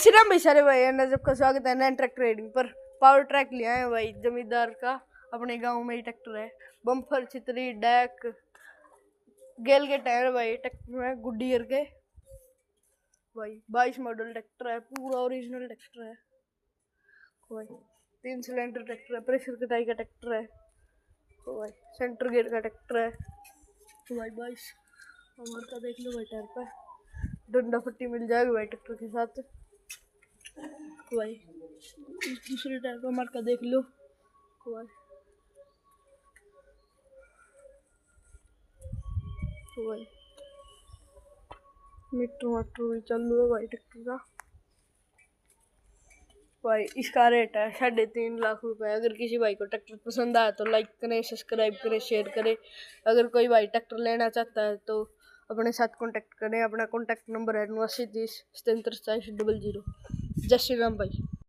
श्री राम भाई सारे भाई नजब का स्वागत है नया ट्रैक्टर राइडिंग पर। पावर ट्रैक लिया है भाई जमींदार का, अपने गांव में ही ट्रैक्टर है। बम्पर छितरी डैक गेल के टायर भाई ट्रैक्टर में गुडियर के भाई 22 मॉडल ट्रैक्टर है, पूरा ओरिजिनल ट्रैक्टर है भाई। 3 सिलेंडर ट्रैक्टर है, प्रेशर कटाई का ट्रैक्टर है भाई, सेंटर गेयर का ट्रैक्टर है भाई। 22 हमारे का देख लो भाई, टायर पर डंडा फट्टी मिल जाएगी भाई ट्रैक्टर के साथ भाई। दूसरे टायर पर हमारे का देख लो भाई भाई। मीटर वाटर भी चालू है भाई ट्रैक्टर का भाई। इसका रेट है 3.5 लाख रुपए। अगर किसी भाई को ट्रैक्टर पसंद आया तो लाइक करें, सब्सक्राइब करें, शेयर करें। अगर कोई भाई ट्रैक्टर लेना चाहता है तो अपने साथ कांटेक्ट करें। अपना कांटेक्ट नंबर है 8930 77 40 00। जय श्री राम भाई।